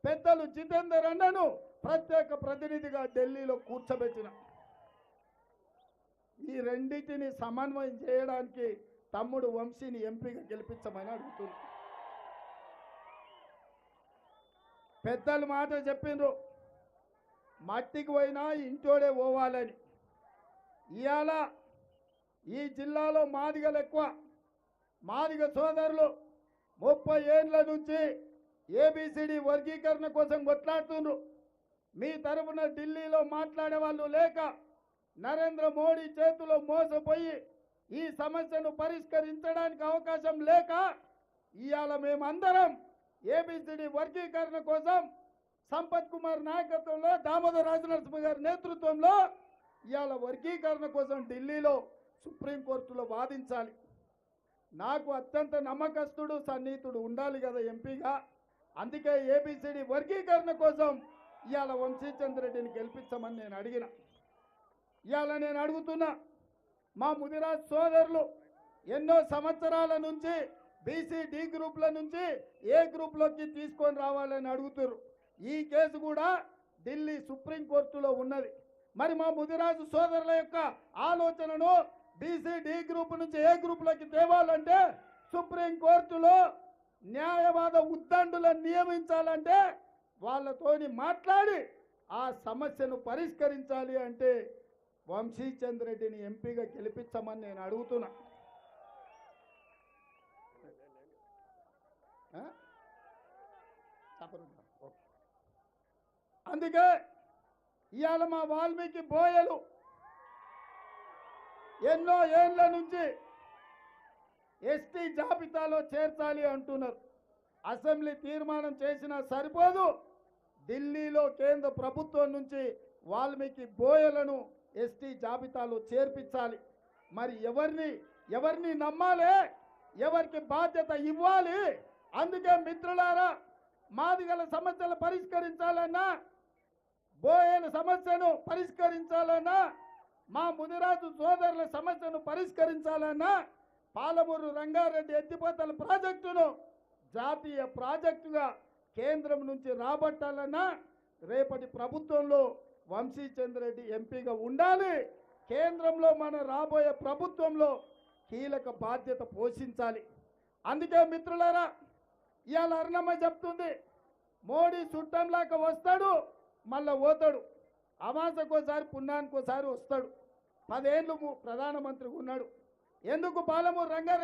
పెద్దలు జితేందర్ అన్నను ప్రత్యేక ప్రతినిధిగా ఢిల్లీలో కూర్చోబెట్టిన. ఈ రెండింటిని సమన్వయం చేయడానికి తమ్ముడు వంశీని ఎంపీగా గెలిపించమని అడుగుతున్నా. పెద్దలు మాట చెప్పిండ్రు, మట్టికి పోయినా ఇంటోడే పోవాలని. ఇవాళ ఈ జిల్లాలో మాదిగలు ఎక్కువ. మాదిగ సోదరులు 30 ఏళ్ల నుంచి ఏబిసిడి వర్గీకరణ కోసం కొట్లాడుతుండ్రు. మీ తరఫున ఢిల్లీలో మాట్లాడే వాళ్ళు లేక నరేంద్ర మోడీ చేతిలో మోసపోయి ఈ సమస్యను పరిష్కరించడానికి అవకాశం లేక ఇవాళ మేమందరం ఏబిసిడి వర్గీకరణ కోసం సంపత్ కుమార్ నాయకత్వంలో, దామోదర్ రాజనరసింహ గారి నేతృత్వంలో ఇవాళ వర్గీకరణ కోసం ఢిల్లీలో సుప్రీంకోర్టులో వాదించాలి. నాకు అత్యంత నమ్మకస్తుడు, సన్నిహితుడు ఉండాలి కదా ఎంపీగా. అందుకే ఏబిసిడి వర్గీకరణ కోసం ఇవాళ వంశీచంద్రెడ్డిని గెలిపించమని నేను అడిగిన. ఇవాళ నేను అడుగుతున్నా, మా ముదిరాజ్ సోదరులు ఎన్నో సంవత్సరాల నుంచి బీసీ డి గ్రూప్ల నుంచి ఏ గ్రూప్లోకి తీసుకొని రావాలని అడుగుతున్నారు. ఈ కేసు కూడా ఢిల్లీ సుప్రీంకోర్టులో ఉన్నది. మరి మా ముదిరాజు సోదరుల యొక్క ఆలోచనను బీసీ డి గ్రూప్ నుంచి ఏ గ్రూప్లోకి తేవాలంటే సుప్రీంకోర్టులో న్యాయవాద ఉద్దండులను నియమించాలంటే వాళ్ళతోని మాట్లాడి ఆ సమస్యను పరిష్కరించాలి. అంటే వంశీచంద్రెడ్డిని ఎంపీగా గెలిపించమని నేను అడుగుతున్నా. అందుకే ఇవాళ మా వాల్మీకి బోయలు ఎన్నో ఏళ్ల నుంచి ఎస్టీ జాబితాలో చేర్చాలి అంటున్నారు. అసెంబ్లీ తీర్మానం చేసినా సరిపోదు, ఢిల్లీలో కేంద్ర ప్రభుత్వం నుంచి వాల్మీకి బోయలను ఎస్టీ జాబితాలో చేర్పించాలి. మరి ఎవరిని నమ్మాలి, ఎవరికి బాధ్యత ఇవ్వాలి? అందుకే మిత్రులారా, మాదిగల సమస్యలు పరిష్కరించాలన్నా, బోయల సమస్యను పరిష్కరించాలన్నా, మా ముదిరాజు సోదరుల సమస్యను పరిష్కరించాలన్నా పాలమూరు రంగారెడ్డి ఎత్తిపోతల ప్రాజెక్టును జాతీయ ప్రాజెక్టుగా కేంద్రం నుంచి రాబట్టాలన్నా రేపటి ప్రభుత్వంలో వంశీచంద్రెడ్డి ఎంపీగా ఉండాలి. కేంద్రంలో మన రాబోయే ప్రభుత్వంలో కీలక బాధ్యత పోషించాలి. అందుకే మిత్రులారా, ఇవాళ అరుణమ్మ చెప్తుంది, మోడీ చుట్టంలాగా వస్తాడు, మళ్ళా పోతాడు. అమాసకోసారి పుణ్యానికోసారి వస్తాడు. 10 ఏళ్ళు ప్రధానమంత్రిగా ఉన్నాడు. ఎందుకు పాలమూరు రంగారెడ్డి